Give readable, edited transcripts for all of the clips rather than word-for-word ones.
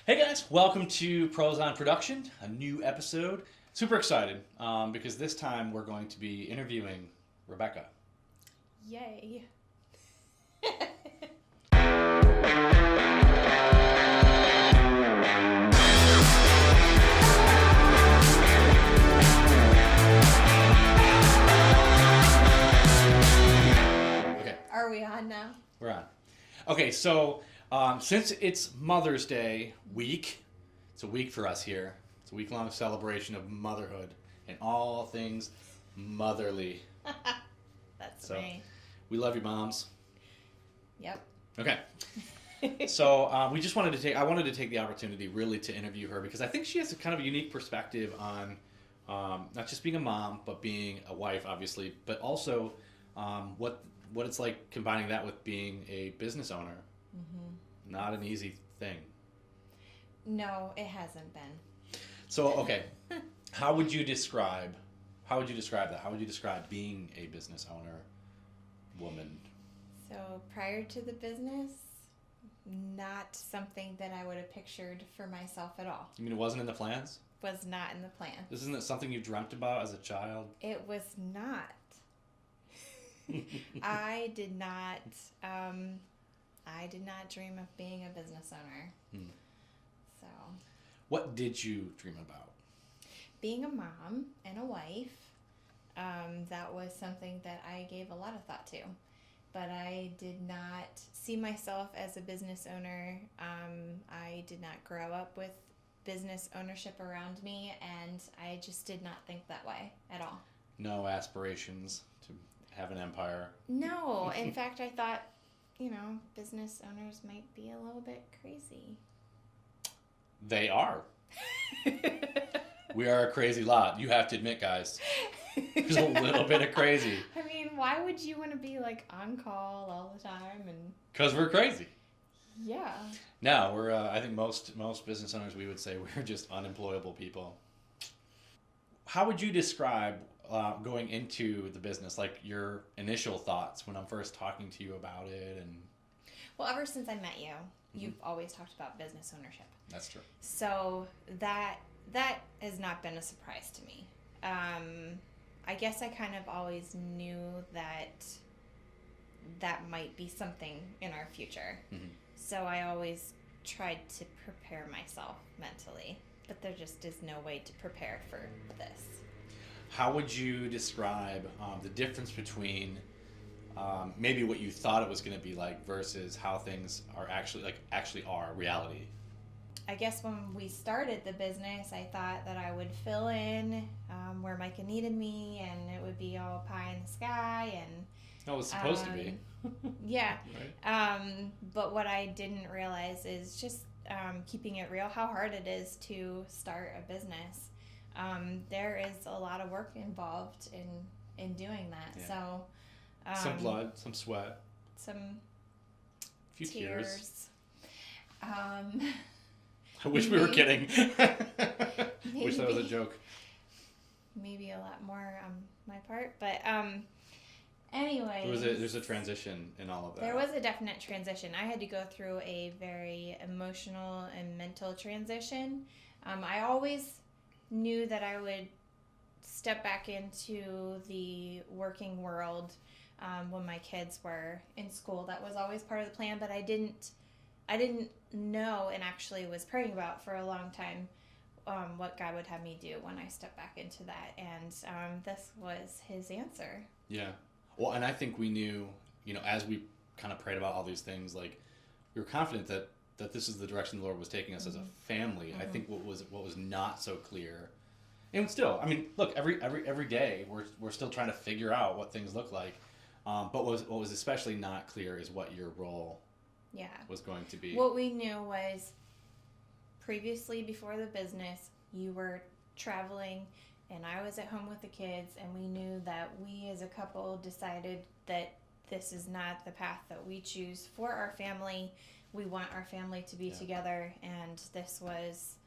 Hey guys, welcome to Pros on Production, a new episode. Super excited because this time we're going to be interviewing Rebecca. Yay. Okay, Are we on now? we're on. Okay, so since it's Mother's Day week, it's a week for us here. It's a week-long celebration of motherhood and all things motherly. That's So- me. We love you, moms. Yep. Okay. So we just wanted to take. I wanted to take the opportunity really to interview her because I think she has a kind of unique perspective on not just being a mom, but being a wife, obviously, but also what it's like combining that with being a business owner. Mm-hmm. Not an easy thing. No, it hasn't been. So okay, how would you describe that? How would you describe being a business owner, woman? So prior to the business, not something that I would have pictured for myself at all. You mean it wasn't in the plans? Was not in the plan. This isn't something you dreamt about as a child? It was not. I did not. I did not dream of being a business owner. Hmm. So, What did you dream about? being a mom and a wife, that was something that I gave a lot of thought to. But I did not see myself as a business owner. I did not grow up with business ownership around me, and I just did not think that way at all. No aspirations to have an empire. No, in fact, I thought, business owners might be a little bit crazy. They are. We are a crazy lot. You have to admit, guys. There's a little bit of crazy. I mean, why would you want to be like on call all the time? And Because we're crazy. yeah. No, we're. I think most business owners, we would say we're just unemployable people. How would you describe going into the business? Like your initial thoughts when I'm first talking to you about it, and Well, ever since I met you, you've always talked about business ownership. that's true. So that has not been a surprise to me. I guess I kind of always knew that might be something in our future. Mm-hmm. So I always tried to prepare myself mentally, but there just is no way to prepare for this. How would you describe the difference between maybe what you thought it was going to be like versus how things are actually are reality? I guess when we started the business, I thought that I would fill in where Micah needed me, and it would be all pie in the sky, and No, it was supposed to be. yeah. Right? But what I didn't realize is just keeping it real, how hard it is to start a business. There is a lot of work involved in doing that. Yeah. So Some blood, some sweat, some a few tears. tears. I wish we were maybe- kidding. Wish that was a maybe. joke. Maybe a lot more on my part, but anyway. There's a transition in all of that. There was a definite transition. I had to go through a very emotional and mental transition. I always knew that I would step back into the working world when my kids were in school. That was always part of the plan, but I didn't know, and actually was praying about for a long time, what God would have me do when I stepped back into that. And this was his answer. Yeah. Well, and I think we knew, as we kind of prayed about all these things, like we were confident that this is the direction the Lord was taking us as a family. Mm-hmm. I think what was not so clear, and still, I mean, look, every day we're still trying to figure out what things look like. But what was especially not clear is what your role was going to be. What we knew was previously, before the business, you were traveling and I was at home with the kids, and we knew that we as a couple decided that this is not the path that we choose for our family. We want our family to be together, and this was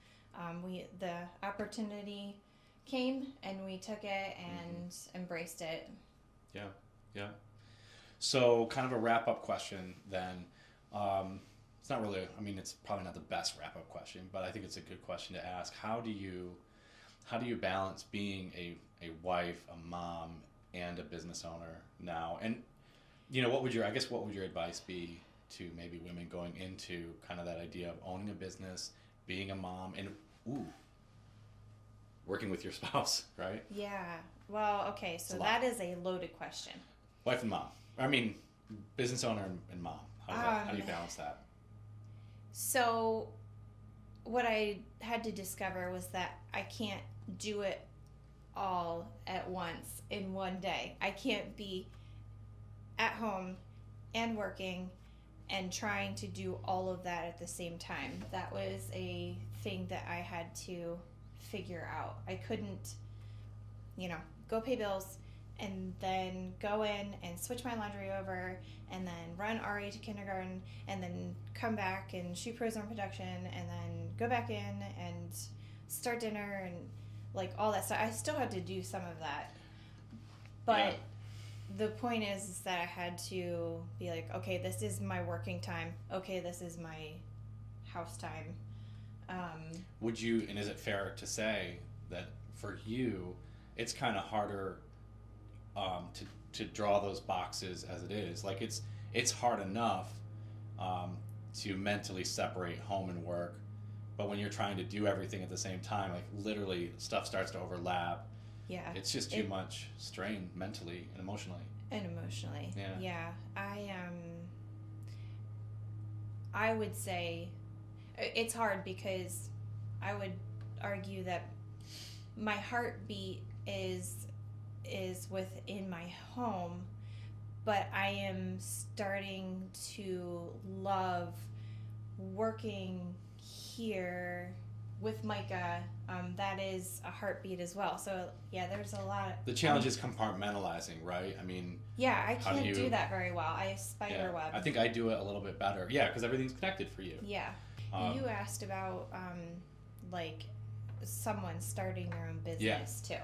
the opportunity came, and we took it and embraced it. Yeah. So kind of a wrap-up question then. it's not really, I mean, it's probably not the best wrap-up question, but I think it's a good question to ask. How do you balance being a wife, a mom, and a business owner now? And, what would your advice be to maybe women going into kind of that idea of owning a business, being a mom, and, working with your spouse, right? Yeah. Well, okay, so that is a loaded question. Wife and mom. I mean, business owner and mom. How do you balance that? So what I had to discover was that I can't do it all at once in one day. I can't be at home and working and trying to do all of that at the same time. That was a thing that I had to figure out. I couldn't, go pay bills and then go in and switch my laundry over and then run Ari to kindergarten and then come back and shoot pros on production and then go back in and start dinner and like all that stuff. I still had to do some of that. But the point is that I had to be like, okay, this is my working time. Okay, this is my house time. Would you, and is it fair to say that for you, it's kind of harder to draw those boxes as it is? Like it's hard enough to mentally separate home and work, but when you're trying to do everything at the same time, like literally stuff starts to overlap. Yeah. It's just too much strain mentally and emotionally. Yeah. I would say it's hard because I would argue that my heartbeat is within my home, but I am starting to love working here with Micah. That is a heartbeat as well. So yeah, there's a lot. The challenge is compartmentalizing, right? I mean, yeah, I can't do that very well. I spider web. I think I do it a little bit better. Yeah, because everything's connected for you. Yeah. You asked about like someone starting their own business too.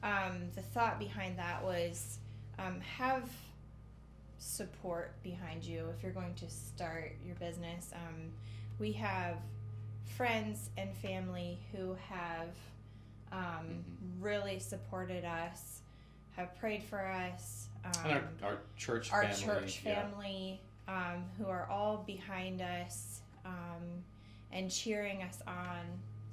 The thought behind that was have support behind you if you're going to start your business. We have friends and family who have really supported us, have prayed for us. And our church family, who are all behind us and cheering us on.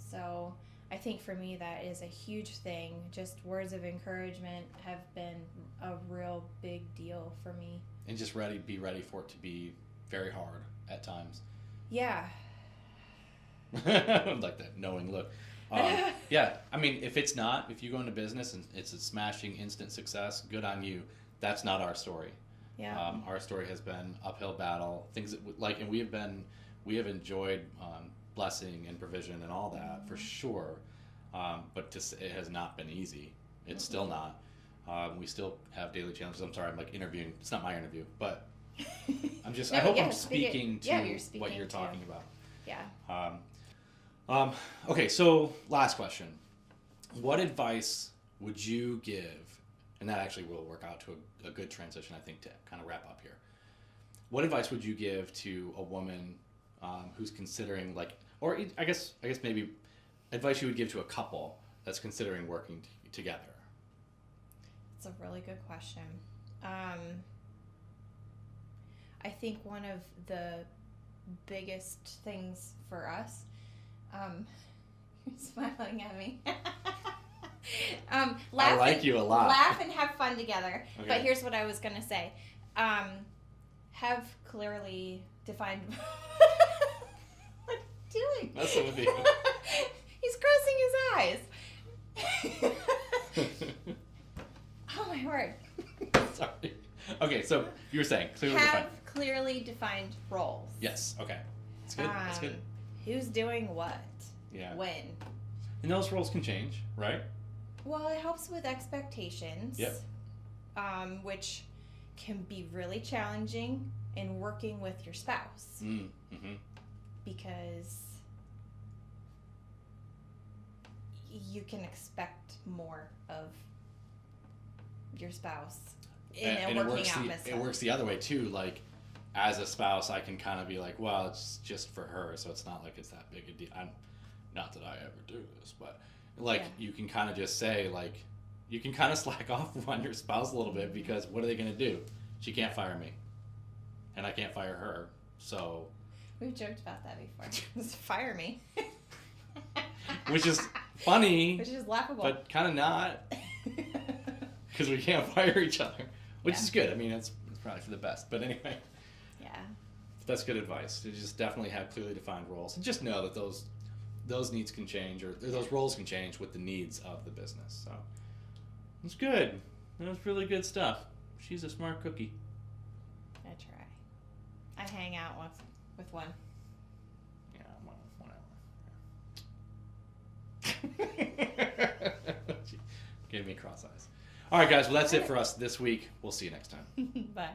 So I think for me that is a huge thing. Just words of encouragement have been a real big deal for me. And just be ready for it to be very hard at times. Yeah. Like that knowing look. Yeah, I mean, if you go into business and it's a smashing instant success, good on you. That's not our story. Yeah. Our story has been uphill battle, things that and we have enjoyed blessing and provision and all that for sure. But it has not been easy. It's still not. We still have daily challenges. I'm sorry, I'm like interviewing. It's not my interview, but I'm just. I hope I'm speaking to what you're talking about. Yeah. Okay, so last question. What advice would you give, and that actually will work out to a good transition, I think, to kind of wrap up here. What advice would you give to a woman who's considering, or I guess maybe advice you would give to a couple that's considering working together? It's a really good question. I think one of the biggest things for us, you're smiling at me. I like you a lot. Laugh and have fun together. Okay. But here's what I was going to say. Have clearly defined... What are you doing? That's what it would be. He's crossing his eyes. Oh my word. Sorry. Okay, so you were saying clearly defined roles. Yes. Okay. That's good. That's good. Who's doing what? Yeah. When? And those roles can change, right? Well, it helps with expectations. Yep. Which can be really challenging in working with your spouse. Mm-hmm. Because you can expect more of your spouse in a working atmosphere. It works the other way too. Like as a spouse, I can kind of be like, well, it's just for her, so it's not like it's that big a deal. Not that I ever do this, but like you can kind of just say like, you can kind of slack off on your spouse a little bit, because what are they going to do? She can't fire me, and I can't fire her. So we've joked about that before. Just fire me. Which is funny, which is laughable, but kind of not, because we can't fire each other, which is good. I mean, it's probably for the best. But anyway, that's good advice. To just definitely have clearly defined roles, and just know that those needs can change, or those roles can change with the needs of the business. So it's good. That was really good stuff. She's a smart cookie. I try. I hang out with one. Yeah, 1 hour. She gave me cross eyes. All right, guys. Well, that's it for us this week. We'll see you next time. Bye.